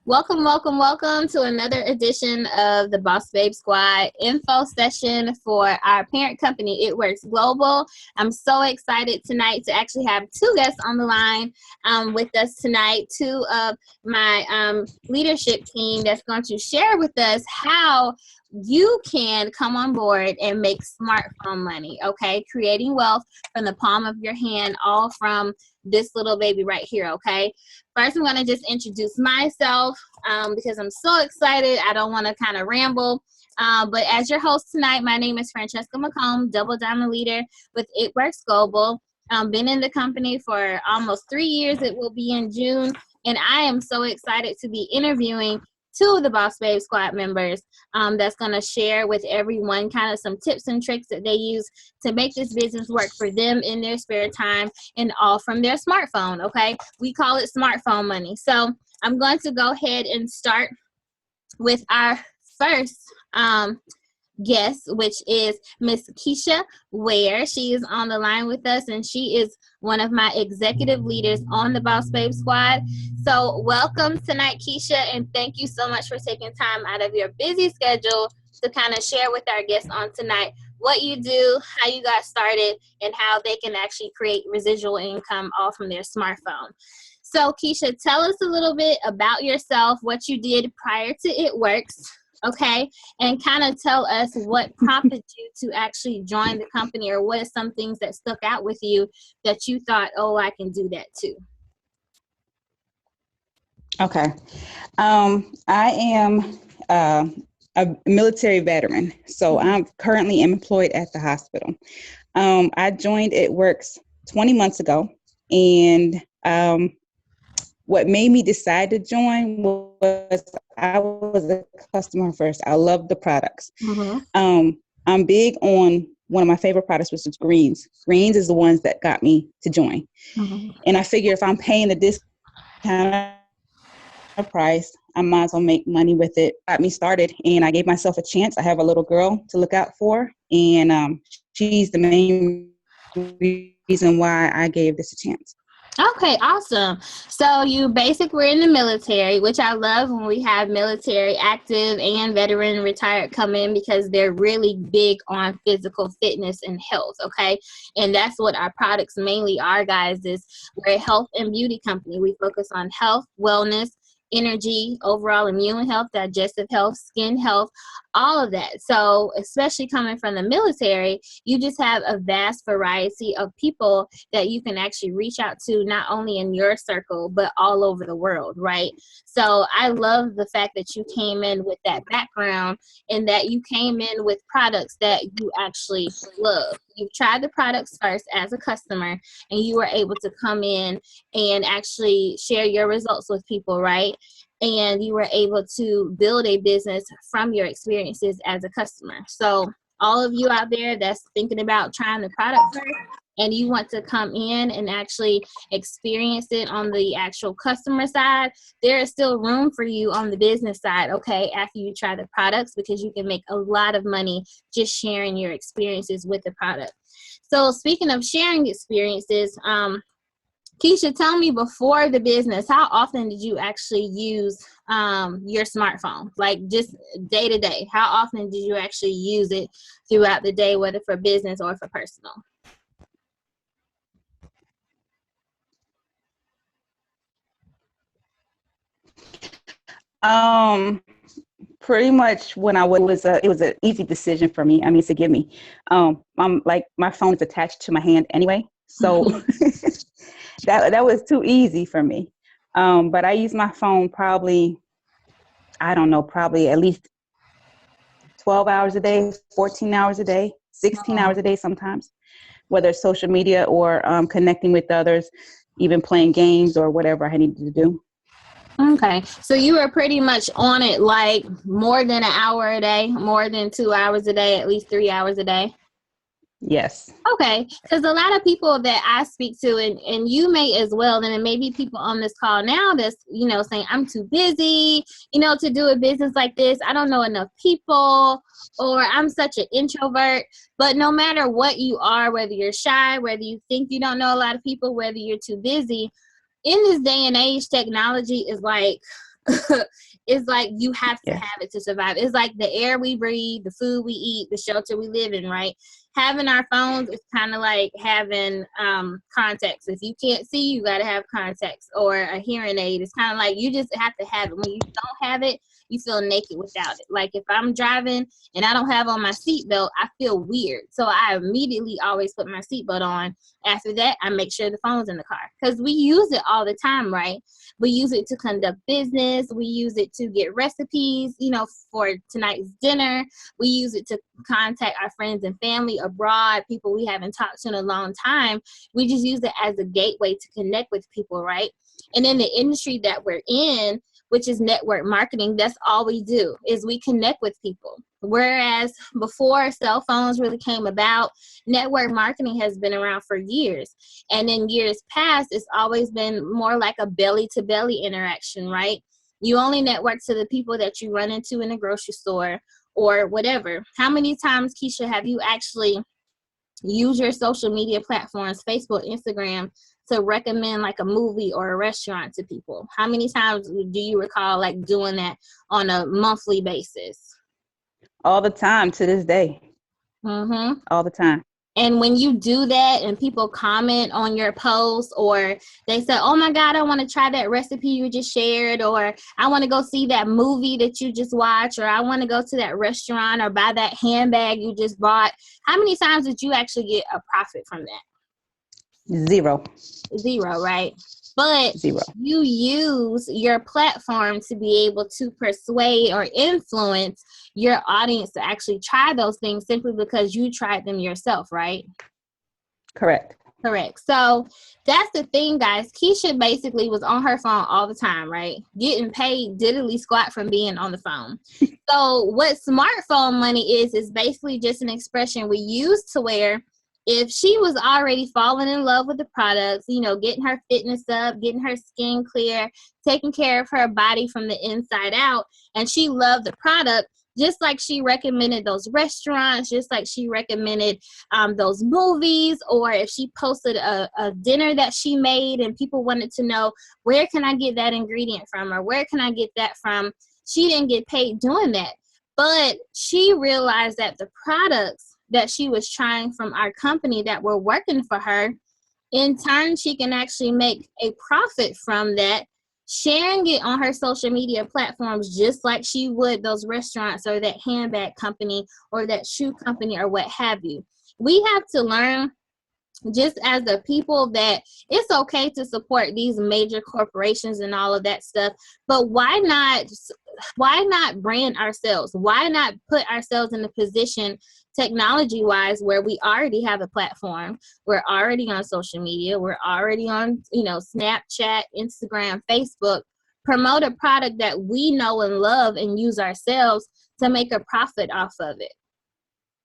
Welcome, welcome, welcome to another edition of the Boss Babe Squad info session for our parent company, It Works Global. I'm so excited tonight to actually have two guests on the line with us tonight, two of my leadership team that's going to share with us how you can come on board and make smartphone money, okay? Creating wealth from the palm of your hand, all from this little baby right here, okay? First, I'm going to just introduce myself because I'm so excited. I don't want to kind of ramble. But as your host tonight, my name is Francesca McComb, Double Diamond Leader with It Works Global. Been in the company for almost 3 years. It will be in June. And I am so excited to be interviewing two of the Boss Babe Squad members that's going to share with everyone kind of some tips and tricks that they use to make this business work for them in their spare time and all from their smartphone, okay? We call it smartphone money. So I'm going to go ahead and start with our first guest, which is Miss Keisha Ware. She is on the line with us, and she is one of my executive leaders on the Boss Babe Squad. So welcome tonight, Keisha, and thank you so much for taking time out of your busy schedule to kind of share with our guests on tonight what you do, how you got started, and how they can actually create residual income all from their smartphone. So Keisha, tell us a little bit about yourself, what you did prior to It Works, okay? And kind of tell us what prompted you to actually join the company, or what are some things that stuck out with you that you thought, oh, I can do that too. Okay. I am a military veteran, so I'm currently employed at the hospital. I joined It Works 20 months ago, and what made me decide to join was I was a customer first. I love the products. I'm big on one of my favorite products, which is greens. Greens is the ones that got me to join. And I figure if I'm paying the discount price, I might as well make money with it. Got me started, and I gave myself a chance. I have a little girl to look out for, and she's the main reason why I gave this a chance. Okay, awesome. So you basically were in the military, which I love when we have military active and veteran retired come in, because they're really big on physical fitness and health, okay? And that's what our products mainly are, guys, is we're a health and beauty company. We focus on health, wellness, energy, overall immune health, digestive health, skin health, all of that. So especially coming from the military, you just have a vast variety of people that you can actually reach out to, not only in your circle, but all over the world, right? So I love the fact that you came in with that background, and that you came in with products that you actually love. You've tried the products first as a customer, and you were able to come in and actually share your results with people, right? And you were able to build a business from your experiences as a customer. So all of you out there that's thinking about trying the product first, and you want to come in and actually experience it on the actual customer side, there is still room for you on the business side, okay, after you try the products, because you can make a lot of money just sharing your experiences with the product. So speaking of sharing experiences, Keisha, tell me, before the business, how often did you actually use your smartphone? Like just day to day, how often did you actually use it throughout the day, whether for business or for personal? Pretty much when I was it was an easy decision for me. I mean, forgive me. I'm like, my phone is attached to my hand anyway, so that was too easy for me. But I use my phone probably, I don't know, probably at least 12 hours a day, 14 hours a day, 16 hours a day sometimes, whether it's social media or connecting with others, even playing games or whatever I needed to do. Okay, so you were pretty much on it like more than an hour a day, more than 2 hours a day, at least 3 hours a day? Yes. Okay, because a lot of people that I speak to, and you may as well, and it may be people on this call now that's, saying, I'm too busy, to do a business like this. I don't know enough people, or I'm such an introvert. But no matter what you are, whether you're shy, whether you think you don't know a lot of people, whether you're too busy, in this day and age, technology is like It's like you have to Yes. have it to survive. It's like the air we breathe, the food we eat, the shelter we live in, right? Having our phones is kind of like having contacts. If you can't see, you got to have contacts, or a hearing aid. It's kind of like you just have to have it. When you don't have it, you feel naked without it. Like if I'm driving and I don't have on my seatbelt, I feel weird. So I immediately always put my seatbelt on. After that, I make sure the phone's in the car, because we use it all the time, right? We use it to conduct business. We use it to get recipes, for tonight's dinner. We use it to contact our friends and family abroad, people we haven't talked to in a long time. We just use it as a gateway to connect with people, right? And in the industry that we're in, which is network marketing, that's all we do is we connect with people. Whereas before cell phones really came about, network marketing has been around for years. And in years past, it's always been more like a belly-to-belly interaction, right? You only network to the people that you run into in a grocery store or whatever. How many times, Keisha, have you actually used your social media platforms, Facebook, Instagram, to recommend like a movie or a restaurant to people? How many times do you recall like doing that on a monthly basis? All the time to this day. Mm-hmm. All the time. And when you do that and people comment on your post, or they say, oh my God, I want to try that recipe you just shared, or I want to go see that movie that you just watched, or I want to go to that restaurant or buy that handbag you just bought. How many times did you actually get a profit from that? Zero. Zero, right? But Zero. you use your platform to be able to persuade or influence your audience to actually try those things simply because you tried them yourself, right? Correct. Correct. So that's the thing, guys. Keisha basically was on her phone all the time, right? Getting paid diddly squat from being on the phone. So what smartphone money is basically just an expression we use to where if she was already falling in love with the products, getting her fitness up, getting her skin clear, taking care of her body from the inside out, and she loved the product, just like she recommended those restaurants, just like she recommended those movies, or if she posted a dinner that she made and people wanted to know, where can I get that ingredient from, or where can I get that from? She didn't get paid doing that. But she realized that the products that she was trying from our company that were working for her, in turn, she can actually make a profit from that, sharing it on her social media platforms, just like she would those restaurants or that handbag company or that shoe company or what have you. We have to learn, just as the people, that it's okay to support these major corporations and all of that stuff, but why not brand ourselves? Why not put ourselves in a position technology wise where we already have a platform, we're already on social media, we're already on Snapchat, Instagram, Facebook, promote a product that we know and love and use ourselves to make a profit off of it,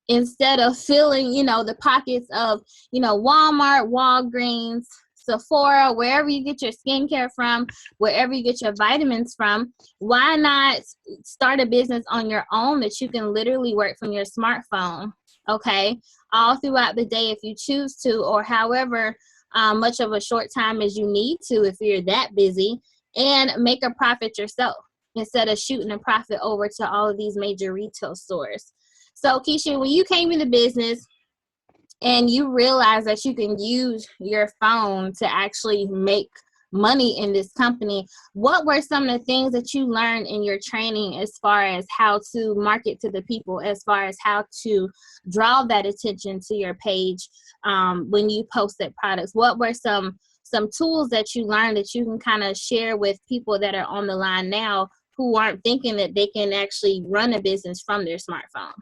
instead of filling, the pockets of, Walmart, Walgreens, Sephora, wherever you get your skincare from, wherever you get your vitamins from. Why not start a business on your own that you can literally work from your smartphone, okay, all throughout the day if you choose to, or however much of a short time as you need to if you're that busy, and make a profit yourself instead of shooting a profit over to all of these major retail stores. So, Keisha, when you came into business and you realized that you can use your phone to actually make money in this company, what were some of the things that you learned in your training as far as how to market to the people, as far as how to draw that attention to your page when you posted products? What were some tools that you learned that you can kind of share with people that are on the line now who aren't thinking that they can actually run a business from their smartphone?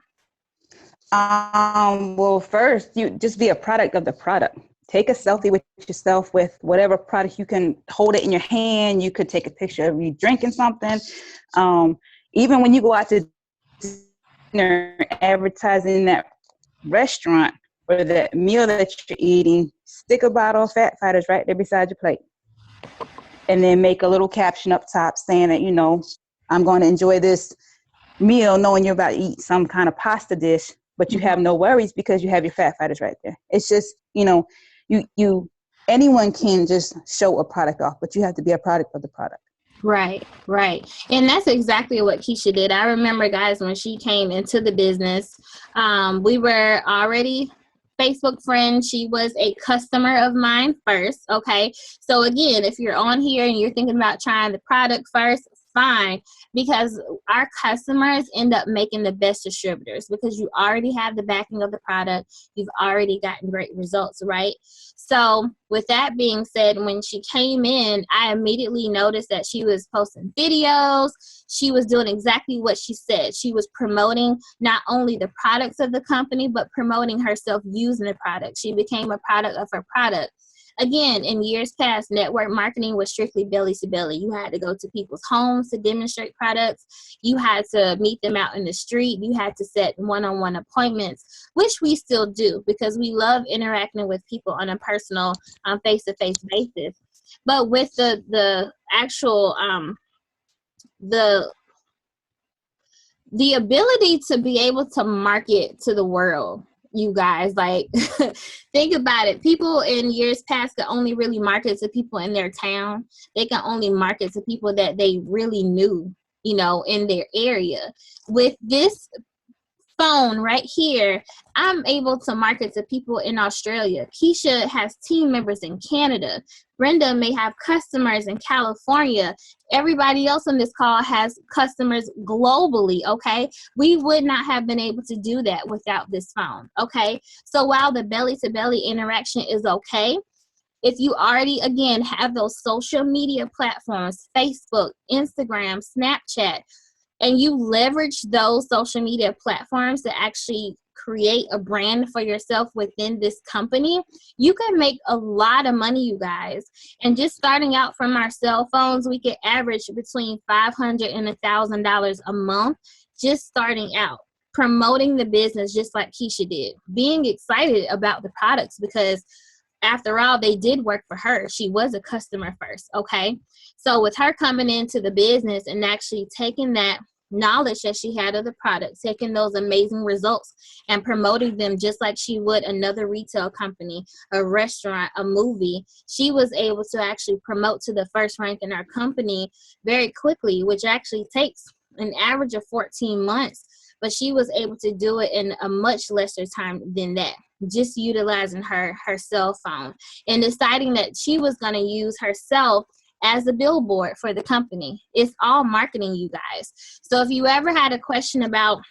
Well, first, you just be a product of the product. Take a selfie with yourself with whatever product you can, hold it in your hand. You could take a picture of you drinking something. Even when you go out to dinner, advertising that restaurant or that meal that you're eating, stick a bottle of Fat Fighters right there beside your plate. And then make a little caption up top saying that, I'm going to enjoy this meal knowing you're about to eat some kind of pasta dish, but you have no worries because you have your Fat Fighters right there. It's just, anyone can just show a product off, but you have to be a product of the product. Right, right. And that's exactly what Keisha did. I remember, guys, when she came into the business, we were already Facebook friends. She was a customer of mine first. Okay. So, again, if you're on here and you're thinking about trying the product first, fine, because our customers end up making the best distributors because you already have the backing of the product. You've already gotten great results, right? So, with that being said, when she came in, I immediately noticed that she was posting videos. She was doing exactly what she said. She was promoting not only the products of the company, but promoting herself using the product. She became a product of her product. Again, in years past, network marketing was strictly belly to belly. You had to go to people's homes to demonstrate products. You had to meet them out in the street. You had to set one-on-one appointments, which we still do because we love interacting with people on a personal, face-to-face basis. But with the actual the the ability to be able to market to the world, you guys, like, think about it. People in years past could only really market to people in their town. They can only market to people that they really knew, in their area. With this phone right here, I'm able to market to people in Australia. Keisha has team members in Canada. Brenda may have customers in California. Everybody else on this call has customers globally, okay? We would not have been able to do that without this phone, okay? So while the belly-to-belly interaction is okay, if you already, again, have those social media platforms, Facebook, Instagram, Snapchat, and you leverage those social media platforms to actually create a brand for yourself within this company, you can make a lot of money, you guys. And just starting out from our cell phones, we can average between $500 and $1,000 a month just starting out, promoting the business just like Keisha did, being excited about the products because after all, they did work for her. She was a customer first, okay? So with her coming into the business and actually taking that knowledge that she had of the product, taking those amazing results and promoting them just like she would another retail company, a restaurant, a movie, she was able to actually promote to the first rank in our company very quickly, which actually takes an average of 14 months. But she was able to do it in a much lesser time than that, just utilizing her cell phone and deciding that she was going to use herself as a billboard for the company. It's all marketing, you guys. So if you ever had a question about,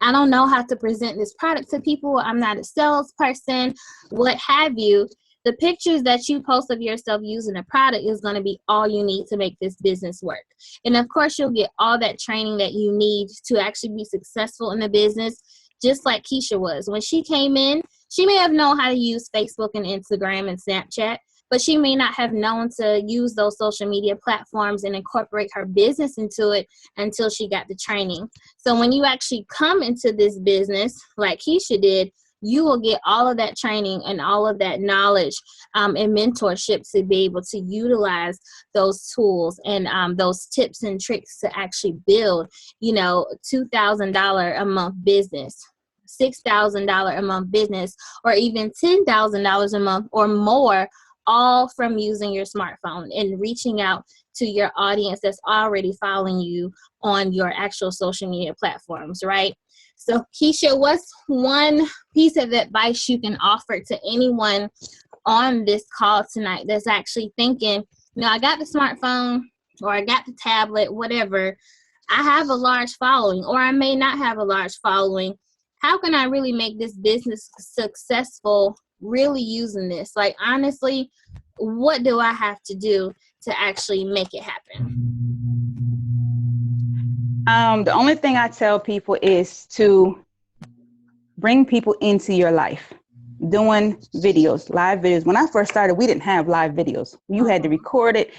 I don't know how to present this product to people, I'm not a salesperson, what have you, the pictures that you post of yourself using a product is going to be all you need to make this business work. And of course, you'll get all that training that you need to actually be successful in the business, just like Keisha was. When she came in, she may have known how to use Facebook and Instagram and Snapchat, but she may not have known to use those social media platforms and incorporate her business into it until she got the training. So when you actually come into this business like Keisha did, you will get all of that training and all of that knowledge and mentorship to be able to utilize those tools and those tips and tricks to actually build, $2,000 a month business, $6,000 a month business, or even $10,000 a month or more, all from using your smartphone and reaching out to your audience that's already following you on your actual social media platforms, right? So, Keisha, what's one piece of advice you can offer to anyone on this call tonight that's actually thinking, I got the smartphone or I got the tablet, whatever. I have a large following, or I may not have a large following. How can I really make this business successful really using this? Like, honestly, what do I have to do to actually make it happen? The only thing I tell people is to bring people into your life, doing videos, live videos. When I first started, we didn't have live videos. You had to record it,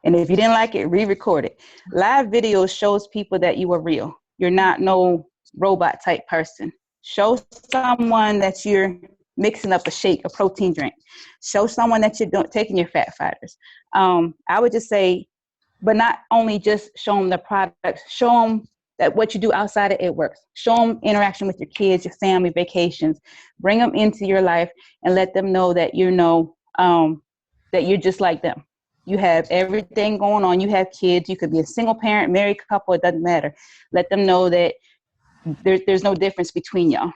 and if you didn't like it, re-record it. Live videos shows people that you are real. You're not no robot type person. Show someone that you're mixing up a shake, a protein drink. Show someone that you're taking your fat fibers. I would just say, but not only just show them the product, show them that what you do outside of it works. Show them interaction with your kids, your family, vacations. Bring them into your life and let them know that that you're just like them. You have everything going on. You have kids. You could be a single parent, married couple. It doesn't matter. Let them know that there's no difference between y'all.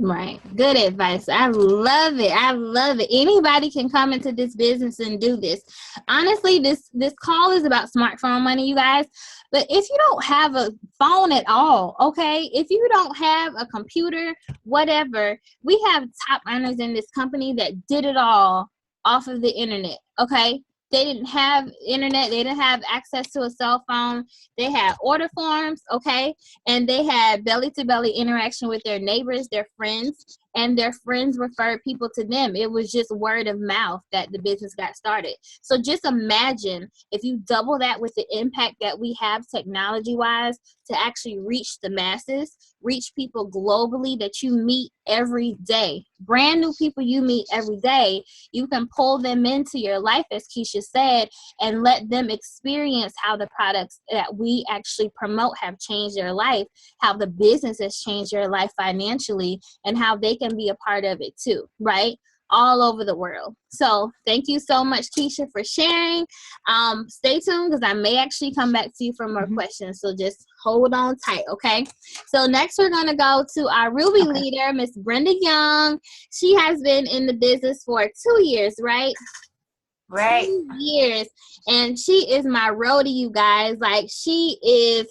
Right. Good advice. I love it. I love it. Anybody can come into this business and do this. Honestly, this call is about smartphone money, you guys. But if you don't have a phone at all, okay, if you don't have a computer, whatever, we have top earners in this company that did it all off of the internet, okay? They didn't have internet. They didn't have access to a cell phone. They had order forms, okay? And they had belly-to-belly interaction with their neighbors, their friends, and their friends referred people to them. It was just word of mouth that the business got started. So just imagine if you double that with the impact that we have technology-wise to actually reach the masses, reach people globally that you meet every day. Brand new people you meet every day, you can pull them into your life, as Keisha said, and let them experience how the products that we actually promote have changed their life, how the business has changed their life financially, and how they can be a part of it too, right? All over the world. So thank you so much, Keisha, for sharing. Stay tuned because I may actually come back to you for more questions. So just hold on tight, okay? So next we're going to go to our Ruby leader, Miss Brenda Young. She has been in the business for 2 years, right? Right. 2 years. And she is my roadie, you guys. Like, she is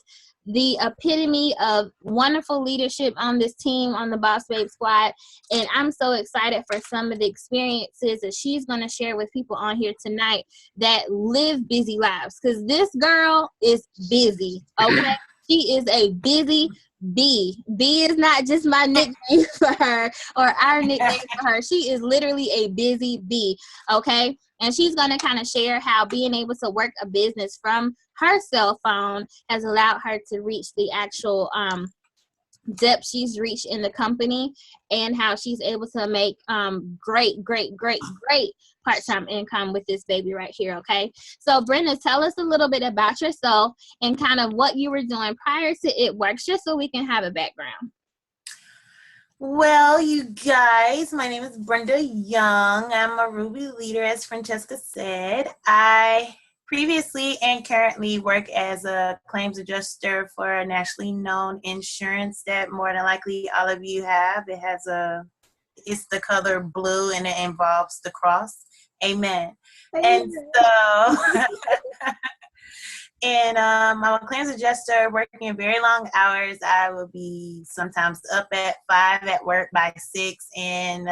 the epitome of wonderful leadership on this team, on the Boss Babe Squad. And I'm so excited for some of the experiences that she's going to share with people on here tonight that live busy lives. Because this girl is busy, okay? She is a busy bee. Bee is not just my nickname for her or our nickname for her. She is literally a busy bee, okay? And she's going to kind of share how being able to work a business from her cell phone has allowed her to reach the actual depth she's reached in the company, and how she's able to make great part-time income with this baby right here, okay? So Brenda, tell us a little bit about yourself and kind of what you were doing prior to It Works, just so we can have a background. Well, you guys, my name is Brenda Young. I'm a Ruby leader, as Francesca said. I previously and currently work as a claims adjuster for a nationally known insurance that more than likely all of you have. It's the color blue and it involves the cross. Amen. And so... And I'm a claims adjuster working very long hours. I will be sometimes up at 5 at work by 6 and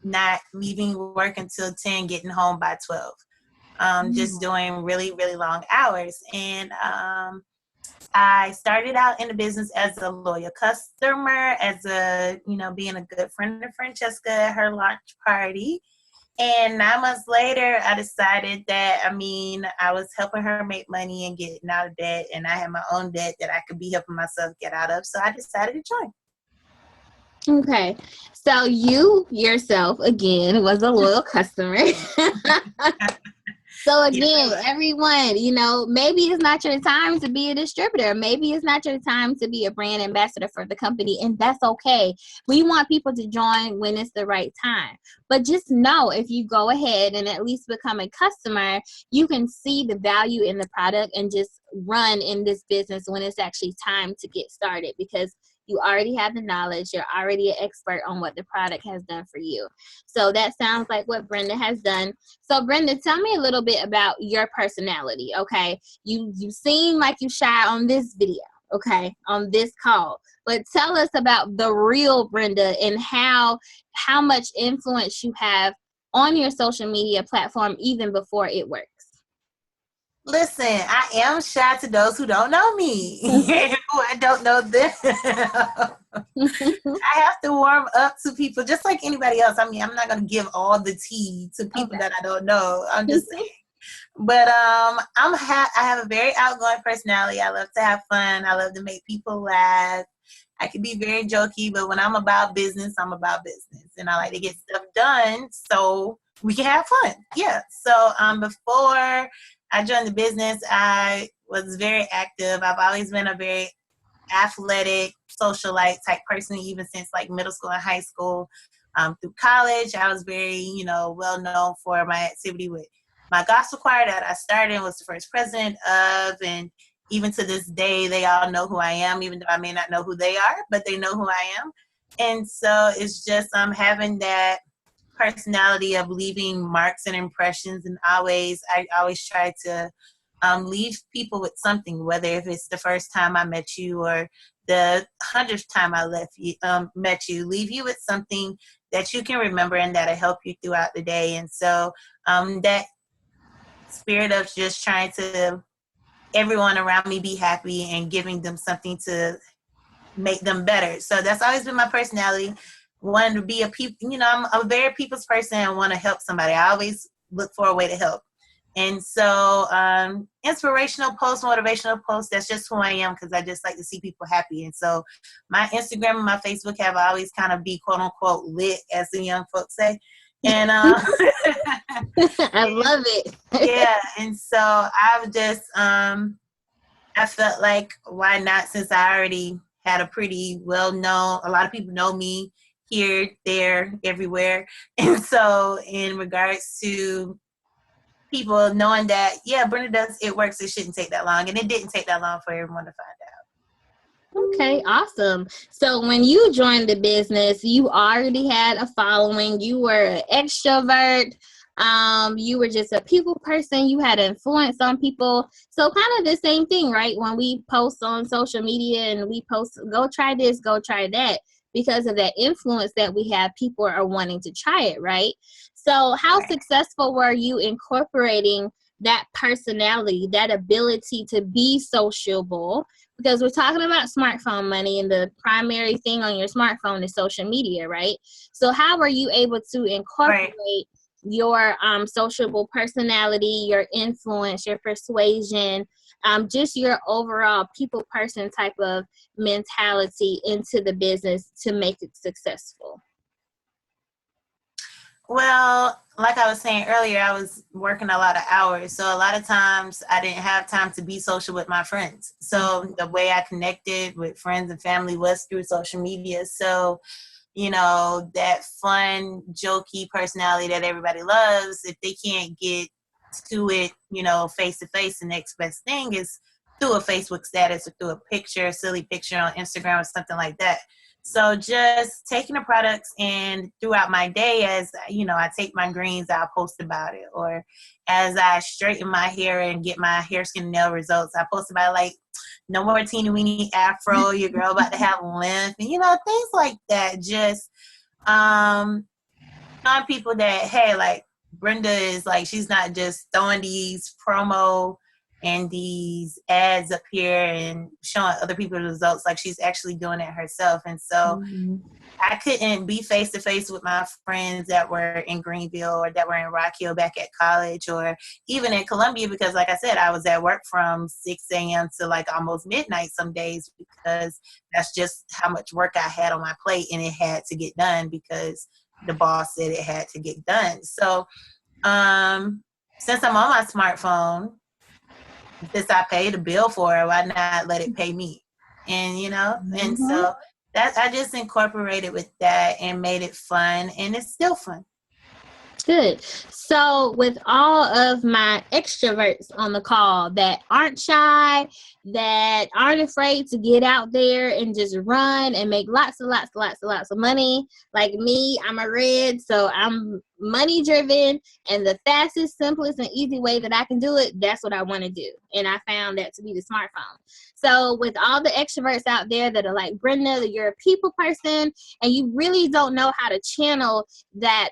not leaving work until 10, getting home by 12. Just doing really, really long hours. And I started out in the business as a loyal customer, being a good friend of Francesca at her launch party. And 9 months later, I decided that, I was helping her make money and getting out of debt, and I had my own debt that I could be helping myself get out of, so I decided to join. Okay. So you yourself, again, was a loyal customer. So again, everyone, maybe it's not your time to be a distributor. Maybe it's not your time to be a brand ambassador for the company, and that's okay. We want people to join when it's the right time. But just know, if you go ahead and at least become a customer, you can see the value in the product and just run in this business when it's actually time to get started, because you already have the knowledge. You're already an expert on what the product has done for you. So that sounds like what Brenda has done. So Brenda, tell me a little bit about your personality, okay? You seem like you shy on this video, okay, on this call. But tell us about the real Brenda and how much influence you have on your social media platform even before It Works. Listen, I am shy to those who don't know me. I don't know them. I have to warm up to people just like anybody else. I'm not going to give all the tea to people that I don't know. I'm just saying. But I have a very outgoing personality. I love to have fun. I love to make people laugh. I can be very jokey, but when I'm about business, I'm about business. And I like to get stuff done so we can have fun. Yeah. So before I joined the business, I was very active. I've always been a very athletic, socialite type person, even since like middle school and high school. Through college, I was very, well known for my activity with my gospel choir that I started and was the first president of, and even to this day, they all know who I am, even though I may not know who they are, but they know who I am. And so it's just having that personality of leaving marks and impressions, and I always try to leave people with something, whether if it's the first time I met you or the 100th time I met you, leave you with something that you can remember and that'll help you throughout the day. And so that spirit of just trying to everyone around me be happy and giving them something to make them better. So that's always been my personality. Wanting to be I'm a very people's person and want to help somebody. I always look for a way to help. And so inspirational posts, motivational posts, that's just who I am, because I just like to see people happy. And so my Instagram and my Facebook have always kind of be quote unquote lit, as the young folks say. And I love it. yeah. And so I've just I felt like, why not, since I already had a pretty well-known, a lot of people know me here, there, everywhere. And so in regards to people knowing that, yeah, Brenda does It Works, it shouldn't take that long. And it didn't take that long for everyone to find out. Okay, awesome. So when you joined the business, you already had a following. You were an extrovert. You were just a people person. You had influence on people. So kind of the same thing, right? When we post on social media and we post, go try this, go try that, because of that influence that we have, people are wanting to try it, right? So how successful were you incorporating that personality, that ability to be sociable? Because we're talking about smartphone money, and the primary thing on your smartphone is social media, right? So how were you able to incorporate your sociable personality, your influence, your persuasion, just your overall people person type of mentality into the business to make it successful? Well, like I was saying earlier, I was working a lot of hours. So a lot of times I didn't have time to be social with my friends. So the way I connected with friends and family was through social media. So, that fun, jokey personality that everybody loves, if they can't get to it, face to face, the next best thing is through a Facebook status or through a picture, a silly picture on Instagram or something like that. So just taking the products, and throughout my day, as I take my greens, I'll post about it. Or as I straighten my hair and get my hair, skin, and nail results, I post about it, like, no more teeny weeny afro, your girl about to have length, and things like that. Just showing people that, hey, like, Brenda is like, she's not just throwing these promo and these ads up here and showing other people the results, like she's actually doing it herself. And so I couldn't be face to face with my friends that were in Greenville or that were in Rock Hill back at college, or even in Columbia, because like I said, I was at work from 6 a.m. to like almost midnight some days, because that's just how much work I had on my plate, and it had to get done because the boss said it had to get done. So since I'm on my smartphone, since I paid a bill for it, why not let it pay me? And and so that I just incorporated with that and made it fun, and it's still fun. Good. So with all of my extroverts on the call that aren't shy, that aren't afraid to get out there and just run and make lots of money, like me, I'm a red, so I'm money driven, and the fastest, simplest, and easy way that I can do it, that's what I want to do. And I found that to be the smartphone. So with all the extroverts out there that are like, Brenda, that you're a people person and you really don't know how to channel that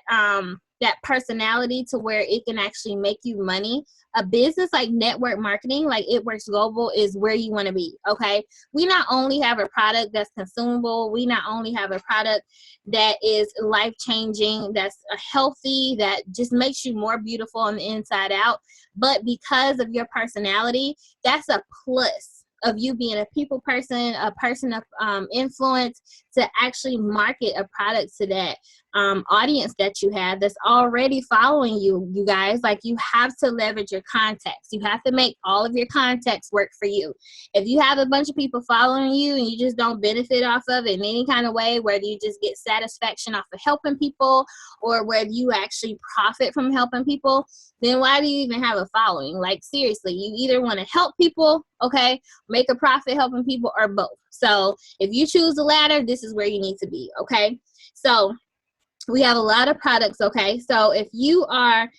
that personality to where it can actually make you money, a business like network marketing, like It Works Global, is where you want to be. Okay, we not only have a product that's consumable, we not only have a product that is life-changing, that's healthy, that just makes you more beautiful on the inside out, but because of your personality, that's a plus of you being a people person, a person of influence, to actually market a product to that audience that you have that's already following you, you guys. Like, you have to leverage your contacts. You have to make all of your contacts work for you. If you have a bunch of people following you and you just don't benefit off of it in any kind of way, whether you just get satisfaction off of helping people or whether you actually profit from helping people, then why do you even have a following? Like, seriously, you either want to help people, okay, make a profit helping people, or both. So if you choose the latter, this is where you need to be, okay? So we have a lot of products, okay? So if you are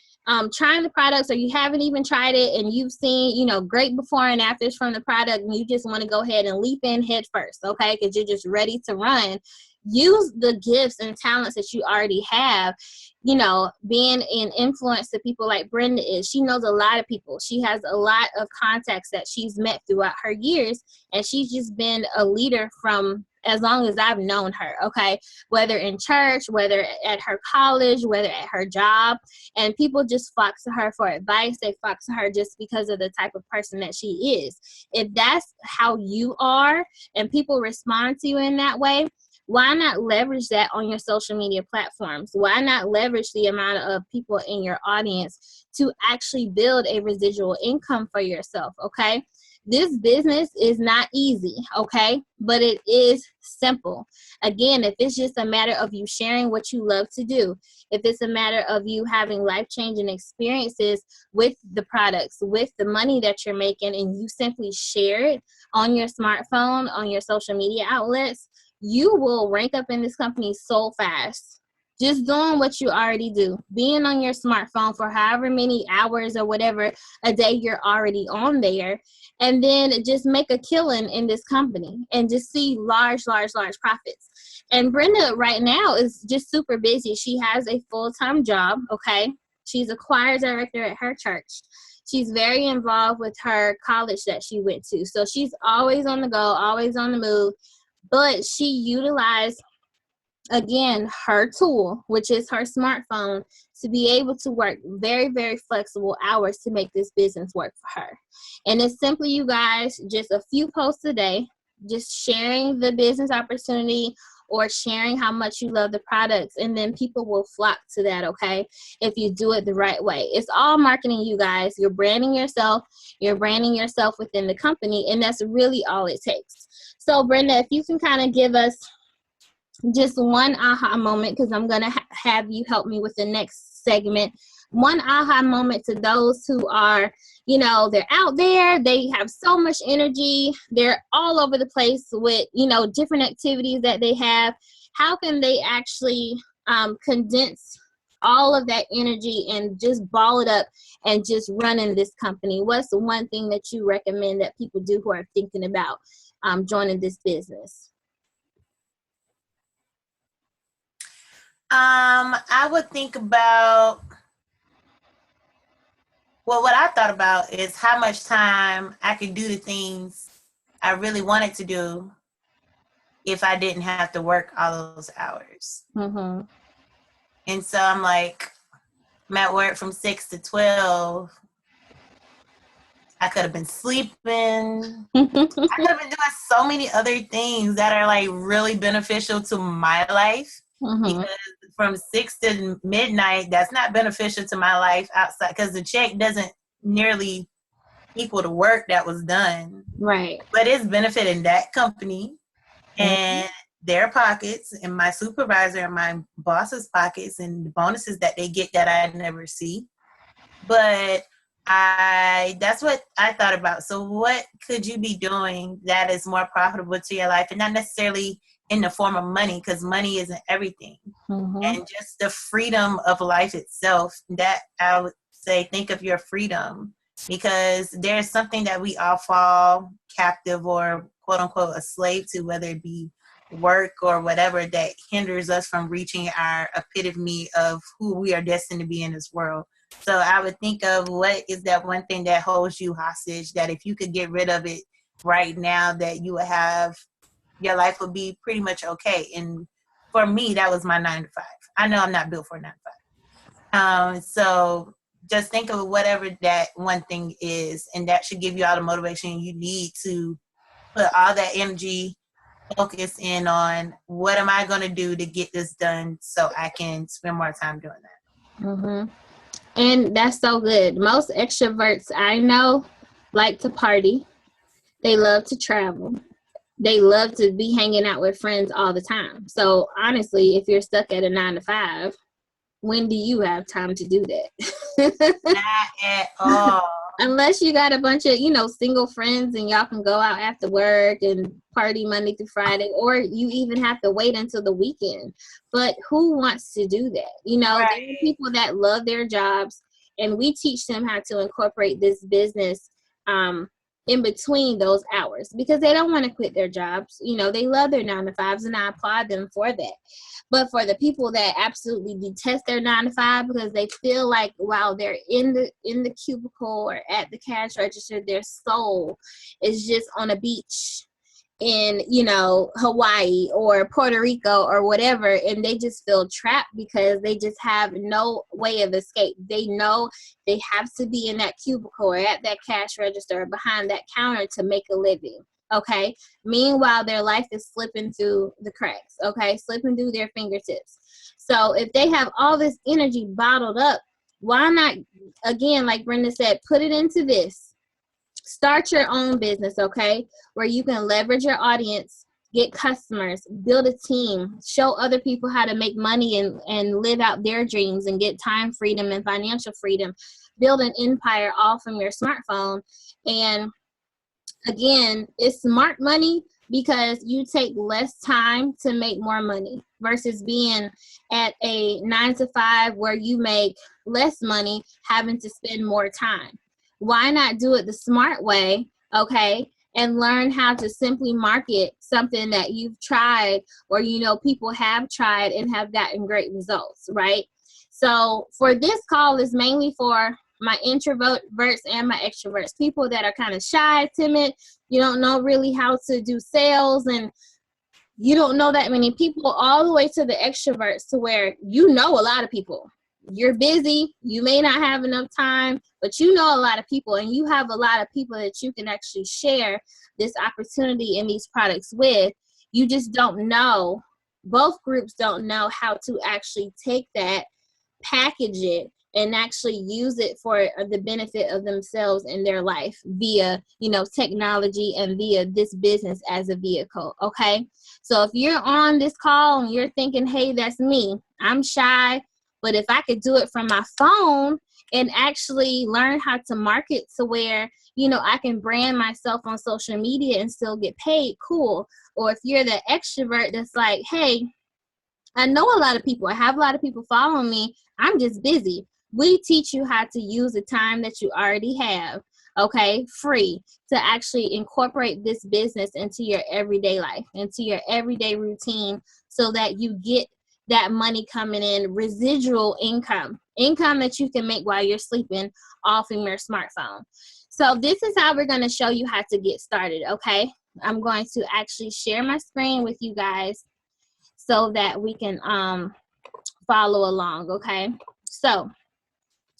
trying the products, or you haven't even tried it and you've seen, you know, great before and afters from the product, and you just want to go ahead and leap in head first, okay? Because you're just ready to run. Use the gifts and talents that you already have. You know, being an influence to people like Brenda is. She knows a lot of people. She has a lot of contacts that she's met throughout her years, and she's just been a leader from as long as I've known her, okay? Whether in church, whether at her college, whether at her job, and people just flock to her for advice. They flock to her just because of the type of person that she is. If that's how you are and people respond to you in that way, why not leverage that on your social media platforms? Why not leverage the amount of people in your audience to actually build a residual income for yourself, okay? This business is not easy, okay? But it is simple. Again, if it's just a matter of you sharing what you love to do, if it's a matter of you having life-changing experiences with the products, with the money that you're making, and you simply share it on your smartphone, on your social media outlets, you will rank up in this company so fast. Just doing what you already do, being on your smartphone for however many hours or whatever a day you're already on there, and then just make a killing in this company and just see large profits. And Brenda right now is just super busy. She has a full-time job, okay? She's a choir director at her church. She's very involved with her college that she went to. So she's always on the go, always on the move. But she utilized, again, her tool, which is her smartphone, to be able to work very flexible hours to make this business work for her. And it's simply, you guys, just a few posts a day, just sharing the business opportunity or sharing how much you love the products, and then people will flock to that, okay, if you do it the right way. It's all marketing, you guys. You're branding yourself within the company, and that's really all it takes. So Brenda, if you can kind of give us just one aha moment, because I'm going to have you help me with the next segment. One aha moment to those who are, you know, they're out there, they have so much energy, they're all over the place with, you know, different activities that they have. How can they actually condense all of that energy and just ball it up and just run in this company? What's the one thing that you recommend that people do who are thinking about joining this business? I would think about, well, what I thought about is how much time I could do the things I really wanted to do if I didn't have to work all those hours. Mm-hmm. And so I'm like, I'm at work from 6 to 12. I could have been sleeping. I could have been doing so many other things that are like really beneficial to my life. Mm-hmm. Because from 6 to midnight, that's not beneficial to my life outside, because the check doesn't nearly equal the work that was done. Right. But it's benefiting that company and their pockets, and my supervisor and my boss's pockets, and the bonuses that they get that I never see. But that's what I thought about. So what could you be doing that is more profitable to your life, and not necessarily in the form of money, because money isn't everything. Mm-hmm. And just the freedom of life itself, that I would say, think of your freedom, because there's something that we all fall captive or quote unquote a slave to, whether it be work or whatever, that hinders us from reaching our epitome of who we are destined to be in this world. So I would think of, what is that one thing that holds you hostage, that if you could get rid of it right now, that you would have, your life would be pretty much okay. And for me, that was my 9 to 5. I know I'm not built for a 9 to 5. So just think of whatever that one thing is, and that should give you all the motivation you need to put all that energy focus in on what am I going to do to get this done so I can spend more time doing that. Mm-hmm. And that's so good. Most extroverts I know like to party. They love to travel. They love to be hanging out with friends all the time. So honestly, if you're stuck at a 9 to 5, when do you have time to do that? Not at all. Unless you got a bunch of, single friends and y'all can go out after work and party Monday through Friday, or you even have to wait until the weekend. But who wants to do that? There are people that love their jobs, and we teach them how to incorporate this business in between those hours because they don't want to quit their jobs. They love their 9 to 5s, and I applaud them for that. But for the people that absolutely detest their 9 to 5 because they feel like while they're in the cubicle or at the cash register, their soul is just on a beach in Hawaii or Puerto Rico or whatever, and they just feel trapped because they just have no way of escape. They know they have to be in that cubicle or at that cash register or behind that counter to make a living. Okay. Meanwhile, their life is slipping through the cracks. Okay. Slipping through their fingertips. So if they have all this energy bottled up, why not, again, like Brenda said, put it into this. Start your own business, okay, where you can leverage your audience, get customers, build a team, show other people how to make money and live out their dreams and get time freedom and financial freedom. Build an empire all from your smartphone. And again, it's smart money because you take less time to make more money versus being at a 9 to 5 where you make less money having to spend more time. Why not do it the smart way, okay, and learn how to simply market something that you've tried or people have tried and have gotten great results, right? So for this call is mainly for my introverts and my extroverts, people that are kind of shy, timid, you don't know really how to do sales, and you don't know that many people, all the way to the extroverts to where a lot of people. You're busy, you may not have enough time, but a lot of people, and you have a lot of people that you can actually share this opportunity and these products with. You just don't know, both groups don't know how to actually take that, package it, and actually use it for the benefit of themselves in their life via, technology and via this business as a vehicle, okay? So if you're on this call and you're thinking, hey, that's me, I'm shy, but if I could do it from my phone and actually learn how to market to where, I can brand myself on social media and still get paid, cool. Or if you're the extrovert that's like, hey, I know a lot of people, I have a lot of people following me, I'm just busy. We teach you how to use the time that you already have, okay, free, to actually incorporate this business into your everyday life, into your everyday routine, so that you get that money coming in, residual income that you can make while you're sleeping off in your smartphone. So this is how we're going to show you how to get started, okay? I'm going to actually share my screen with you guys so that we can follow along, okay? So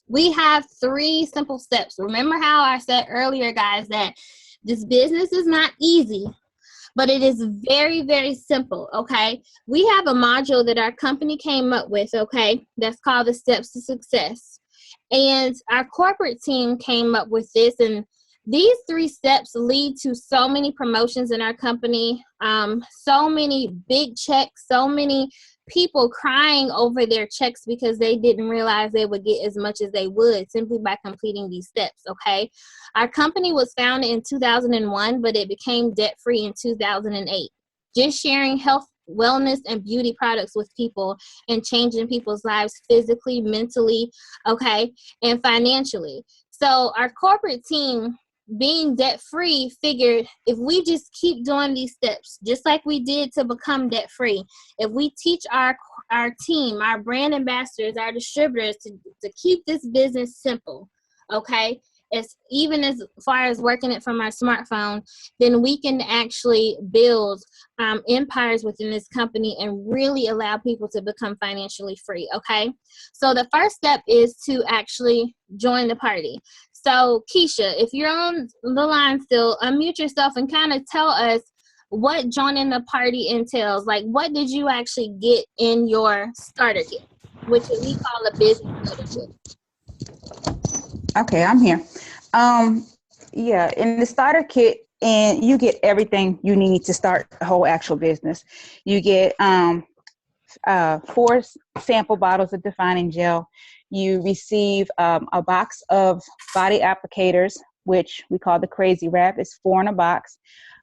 we have 3 simple steps. Remember how I said earlier, guys, that this business is not easy, but it is very, very simple, okay? We have a module that our company came up with, okay, that's called the Steps to Success. And our corporate team came up with this, and these 3 steps lead to so many promotions in our company, so many big checks, so many people crying over their checks because they didn't realize they would get as much as they would simply by completing these steps, okay? Our company was founded in 2001, but it became debt-free in 2008. Just sharing health, wellness, and beauty products with people and changing people's lives physically, mentally, okay, and financially. So our corporate team, being debt-free, figured if we just keep doing these steps, just like we did to become debt-free, if we teach our team, our brand ambassadors, our distributors to keep this business simple, okay, even as far as working it from our smartphone, then we can actually build empires within this company and really allow people to become financially free, okay? So the first step is to actually join the party. So Keisha, if you're on the line still, unmute yourself and kind of tell us what joining the party entails. Like, what did you actually get in your starter kit, which we call a business builder kit? Okay, I'm here. Yeah, in the starter kit, and you get everything you need to start the whole actual business. You get 4 sample bottles of defining gel. You receive a box of body applicators, which we call the crazy wrap. It's 4 in a box.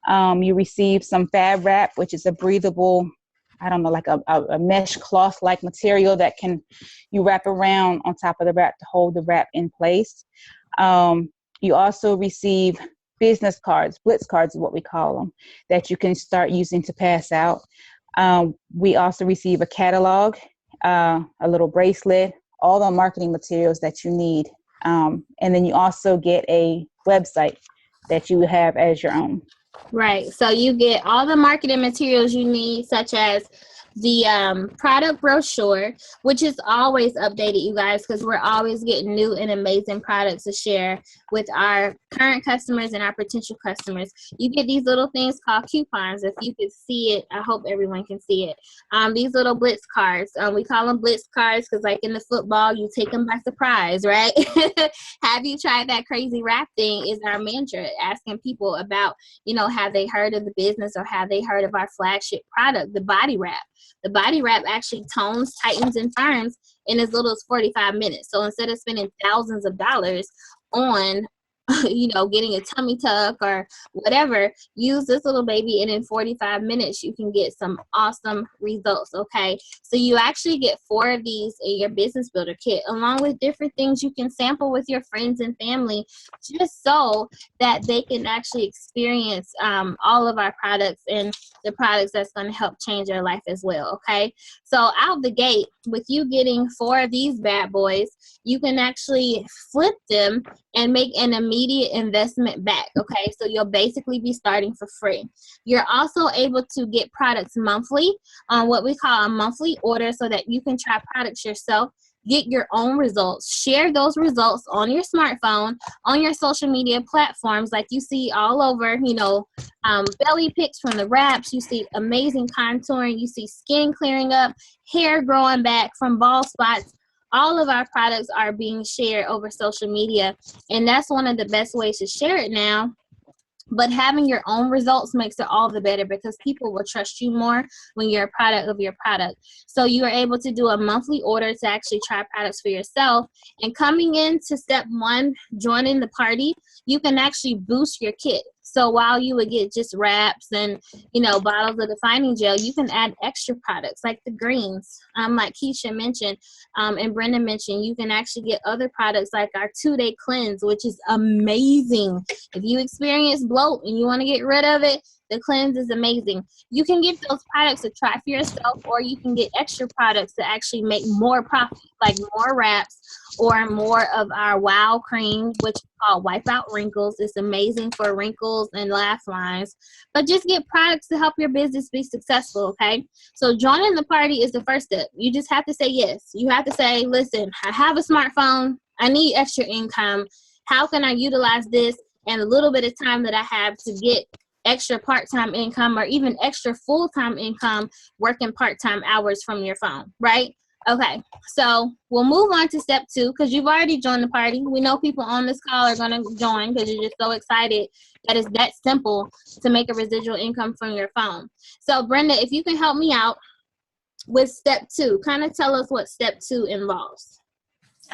You receive some fab wrap, which is a breathable, I don't know, like a mesh cloth like material that you wrap around on top of the wrap to hold the wrap in place. You also receive business cards, blitz cards is what we call them, that you can start using to pass out. We also receive a catalog, a little bracelet, all the marketing materials that you need. And then you also get a website that you have as your own. Right. So you get all the marketing materials you need, such as the product brochure, which is always updated, you guys, because we're always getting new and amazing products to share with our current customers and our potential customers. You get these little things called coupons. If you can see it, I hope everyone can see it. These little blitz cards, we call them blitz cards because, like in the football, you take them by surprise, right? Have you tried that crazy wrap thing is our mantra, asking people about, have they heard of the business or have they heard of our flagship product, the body wrap. The body wrap actually tones, tightens, and firms in as little as 45 minutes. So instead of spending thousands of dollars on getting a tummy tuck or whatever, use this little baby, and in 45 minutes you can get some awesome results. Okay, so you actually get 4 of these in your business builder kit, along with different things you can sample with your friends and family, just so that they can actually experience all of our products and the products that's going to help change their life as well. Okay, so out the gate, with you getting 4 of these bad boys, you can actually flip them and make an immediate investment back. Okay, so you'll basically be starting for free. You're also able to get products monthly on what we call a monthly order, so that you can try products yourself, get your own results, share those results on your smartphone, on your social media platforms, like you see all over, belly pics from the wraps, you see amazing contouring, you see skin clearing up, hair growing back from bald spots. All of our products are being shared over social media, and that's one of the best ways to share it now. But having your own results makes it all the better, because people will trust you more when you're a product of your product. So you are able to do a monthly order to actually try products for yourself. And coming into step 1, joining the party, you can actually boost your kit. So while you would get just wraps and, bottles of defining gel, you can add extra products like the greens. Like Keisha mentioned, and Brenda mentioned, you can actually get other products like our 2-day cleanse, which is amazing. If you experience bloat and you want to get rid of it, the cleanse is amazing. You can get those products to try for yourself, or you can get extra products to actually make more profit, like more wraps or more of our wow cream, which is called wipe out wrinkles. It's amazing for wrinkles and laugh lines. But just get products to help your business be successful, okay? So joining the party is the first step. You just have to say yes. You have to say, listen, I have a smartphone. I need extra income. How can I utilize this and a little bit of time that I have to get extra part-time income, or even extra full-time income working part-time hours from your phone, right? Okay, so we'll move on to step 2, because you've already joined the party. We know people on this call are going to join because you're just so excited that it's that simple to make a residual income from your phone. So Brenda, if you can help me out with step 2, kind of tell us what step 2 involves.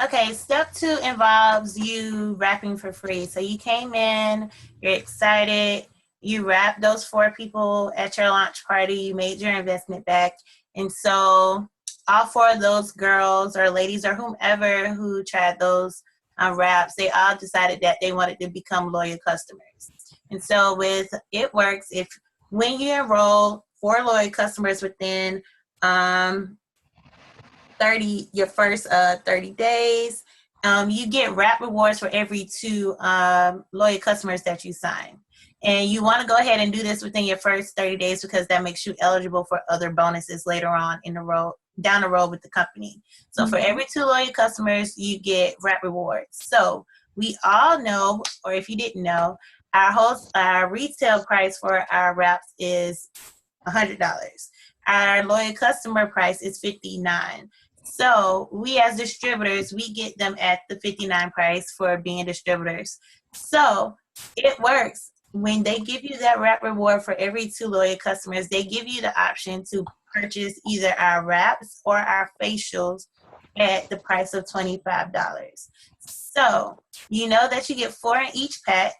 Okay, step 2 involves you wrapping for free. So you came in, you're excited, you wrapped those 4 people at your launch party, you made your investment back. And so all 4 of those girls or ladies or whomever who tried those wraps, they all decided that they wanted to become loyal customers. And so with It Works, when you enroll 4 loyal customers within your first 30 days, you get wrap rewards for every 2 loyal customers that you sign. And you want to go ahead and do this within your first 30 days, because that makes you eligible for other bonuses later on down the road with the company. So for every 2 loyal customers, you get wrap rewards. So we all know, or if you didn't know, Our retail price for our wraps is $100. Our loyal customer price is $59. So we as distributors, we get them at the $59 price for being distributors. So it works. When they give you that wrap reward for every 2 loyal customers, they give you the option to purchase either our wraps or our facials at the price of $25. So you know that you get 4 in each pack.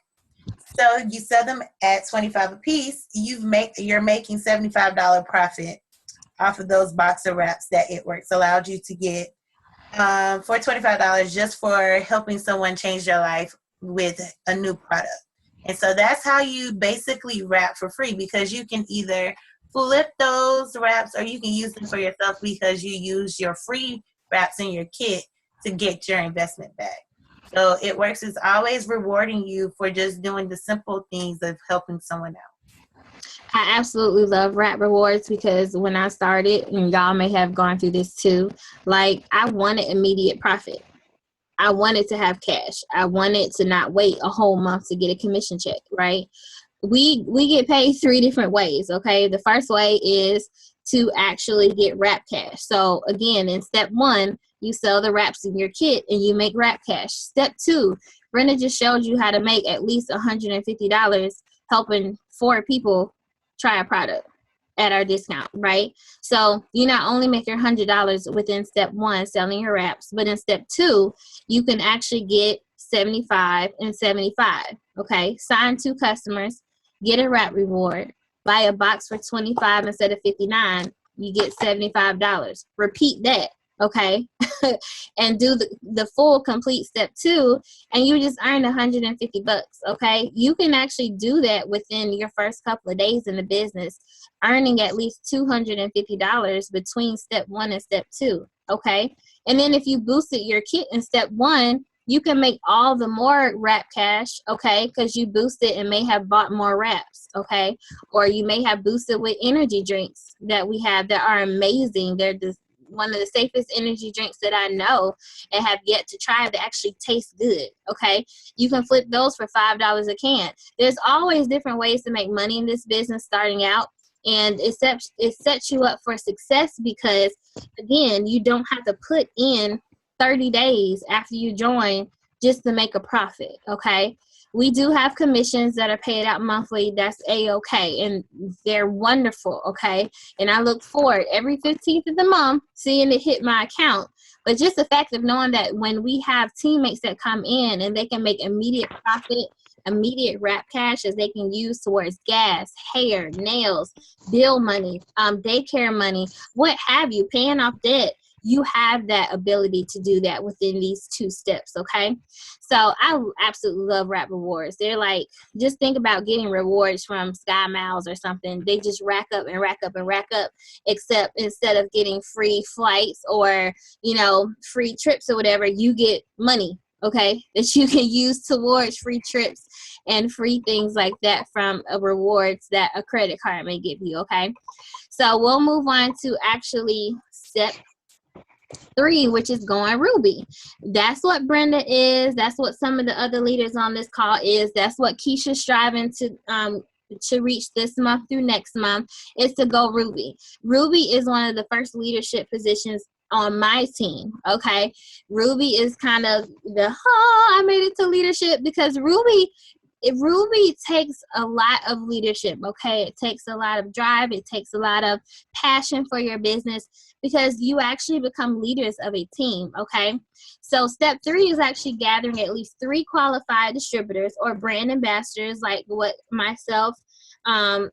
So you sell them at $25 a piece. You're making $75 profit off of those box of wraps that It Works allowed you to get for $25 just for helping someone change their life with a new product. And so that's how you basically wrap for free, because you can either flip those wraps or you can use them for yourself because you use your free wraps in your kit to get your investment back. So It Works is always rewarding you for just doing the simple things of helping someone out. I absolutely love wrap rewards because when I started, and y'all may have gone through this too, like I wanted immediate profit. I wanted to have cash. I wanted to not wait a whole month to get a commission check, right? We get paid 3 different ways, okay? The first way is to actually get wrap cash. So again, in step 1, you sell the wraps in your kit and you make wrap cash. Step 2, Brenda just showed you how to make at least $150 helping 4 people try a product at our discount, right? So you not only make your $100 within step 1 selling your wraps, but in step 2, you can actually get 75 and 75. Okay, sign 2 customers, get a wrap reward, buy a box for 25 instead of 59, you get $75. Repeat that, okay? And do the full complete step 2, and you just earn $150, okay? You can actually do that within your first couple of days in the business, earning at least $250 between step 1 and step 2, okay? And then if you boosted your kit in step 1, you can make all the more wrap cash, okay, because you boosted and may have bought more wraps, okay? Or you may have boosted with energy drinks that we have that are amazing. They're just one of the safest energy drinks that I know and have yet to try that actually taste good, okay? You can flip those for $5 a can. There's always different ways to make money in this business starting out, and it sets you up for success because, again, you don't have to put in 30 days after you join just to make a profit, okay? We do have commissions that are paid out monthly. That's A-okay, and they're wonderful, okay? And I look forward every 15th of the month seeing it hit my account. But just the fact of knowing that when we have teammates that come in and they can make immediate profit, immediate wrap cash as they can use towards gas, hair, nails, bill money, daycare money, what have you, paying off debt, you have that ability to do that within these 2 steps, okay? So I absolutely love wrap rewards. They're like, just think about getting rewards from Sky Miles or something. They just rack up and rack up and rack up, except instead of getting free flights or, you know, free trips or whatever, you get money, okay, that you can use towards free trips and free things like that from rewards that a credit card may give you, okay? So we'll move on to actually step 3, which is going Ruby. That's what Brenda is. That's what some of the other leaders on this call is. That's what Keisha's striving to reach this month through next month, is to go Ruby. Ruby is one of the first leadership positions on my team, okay? Ruby is kind of I made it to leadership because Ruby takes a lot of leadership, okay? It takes a lot of drive. It takes a lot of passion for your business because you actually become leaders of a team, okay? So step 3 is actually gathering at least 3 qualified distributors or brand ambassadors like what myself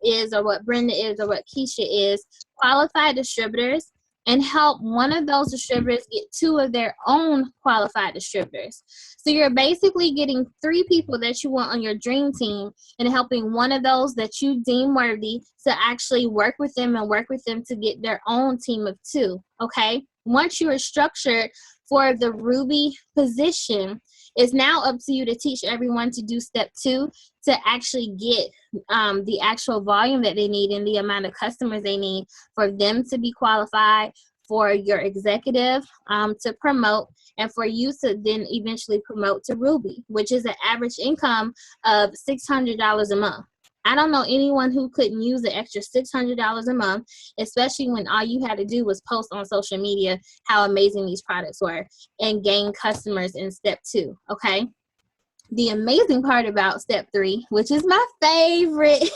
is or what Brenda is or what Keisha is, qualified distributors, and help one of those distributors get 2 of their own qualified distributors. So you're basically getting 3 people that you want on your dream team and helping one of those that you deem worthy to actually work with them and work with them to get their own team of 2, okay? Once you are structured for the Ruby position, it's now up to you to teach everyone to do step 2 to actually get the actual volume that they need and the amount of customers they need for them to be qualified, for your executive to promote, and for you to then eventually promote to Ruby, which is an average income of $600 a month. I don't know anyone who couldn't use the extra $600 a month, especially when all you had to do was post on social media how amazing these products were and gain customers in step 2, okay? The amazing part about step 3, which is my favorite,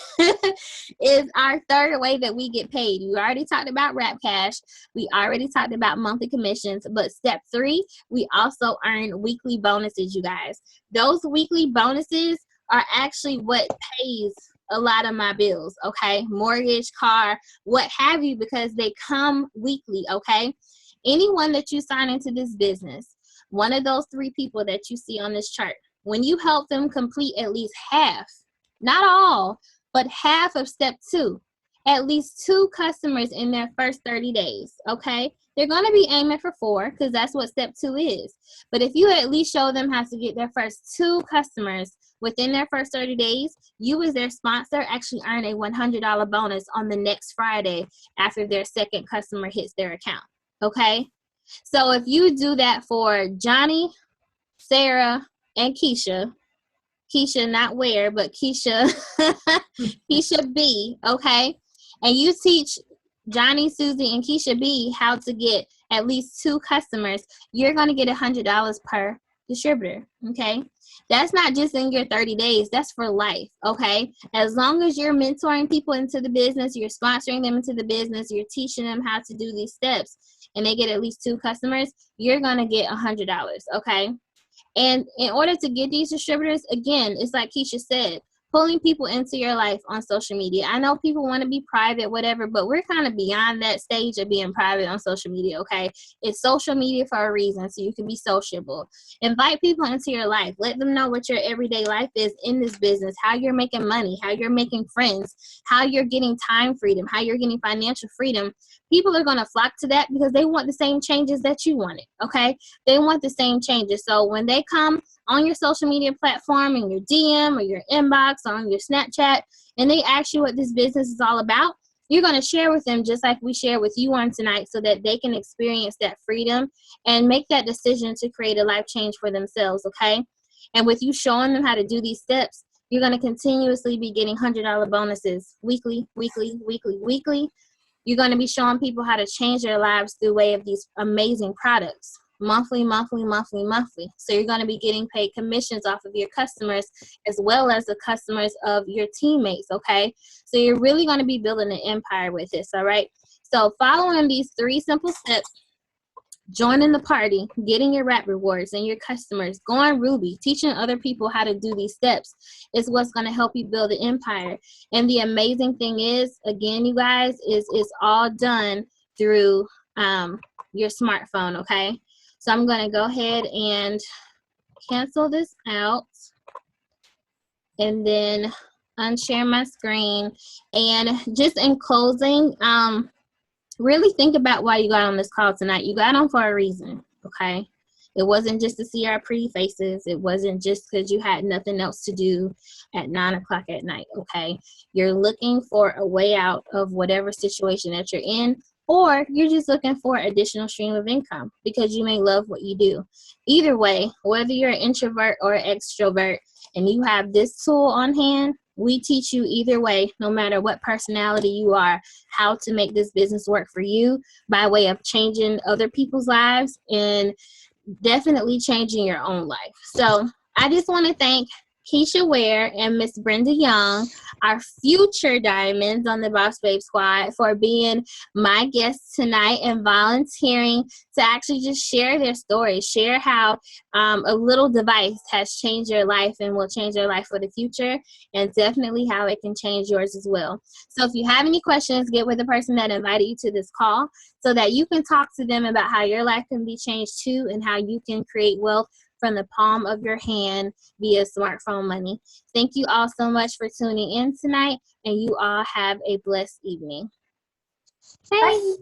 is our third way that we get paid. We already talked about Rap Cash. We already talked about monthly commissions. But step 3, we also earn weekly bonuses, you guys. Those weekly bonuses are actually what pays a lot of my bills, okay? Mortgage, car, what have you, because they come weekly, okay? Anyone that you sign into this business, one of those 3 people that you see on this chart, when you help them complete at least half, not all, but half of step 2, at least 2 customers in their first 30 days, okay? They're going to be aiming for 4 because that's what step 2 is. But if you at least show them how to get their first 2 customers within their first 30 days, you as their sponsor actually earn a $100 bonus on the next Friday after their second customer hits their account, okay? So if you do that for Johnny, Sarah, and Keisha not Ware, but Keisha, Keisha B, okay? And you teach Johnny, Susie, and Keisha B how to get at least 2 customers, you're going to get $100 per distributor, okay? That's not just in your 30 days, that's for life, okay? As long as you're mentoring people into the business, you're sponsoring them into the business, you're teaching them how to do these steps, and they get at least 2 customers, you're going to get $100, okay? And in order to get these distributors, again, it's like Keisha said, pulling people into your life on social media. I know people want to be private, whatever, but we're kind of beyond that stage of being private on social media, okay? It's social media for a reason, so you can be sociable. Invite people into your life. Let them know what your everyday life is in this business, how you're making money, how you're making friends, how you're getting time freedom, how you're getting financial freedom. People are going to flock to that because they want the same changes that you wanted, okay? They want the same changes. So when they come on your social media platform, in your DM or your inbox or on your Snapchat, and they ask you what this business is all about, you're going to share with them just like we share with you on tonight so that they can experience that freedom and make that decision to create a life change for themselves, okay? And with you showing them how to do these steps, you're going to continuously be getting $100 bonuses weekly, weekly, weekly, weekly. You're going to be showing people how to change their lives through way of these amazing products. Monthly, monthly, monthly, monthly. So you're going to be getting paid commissions off of your customers as well as the customers of your teammates, okay? So you're really going to be building an empire with this, all right? So following these 3 simple steps, joining the party, getting your rap rewards and your customers, going Ruby, teaching other people how to do these steps is what's going to help you build an empire. And the amazing thing is, again, you guys, is it's all done through your smartphone, okay? So I'm going to go ahead and cancel this out and then unshare my screen. And just in closing, really think about why you got on this call tonight. You got on for a reason, okay? It wasn't just to see our pretty faces. It wasn't just because you had nothing else to do at 9 o'clock at night, okay? You're looking for a way out of whatever situation that you're in, or you're just looking for additional stream of income because you may love what you do. Either way, whether you're an introvert or an extrovert and you have this tool on hand, we teach you either way, no matter what personality you are, how to make this business work for you by way of changing other people's lives and definitely changing your own life. So I just want to thank Keisha Ware and Miss Brenda Young, our future diamonds on the Boss Babe Squad, for being my guests tonight and volunteering to actually just share their stories, share how a little device has changed your life and will change your life for the future, and definitely how it can change yours as well. So if you have any questions, get with the person that invited you to this call so that you can talk to them about how your life can be changed too and how you can create wealth from the palm of your hand via smartphone money. Thank you all so much for tuning in tonight, and you all have a blessed evening. Hey. Bye.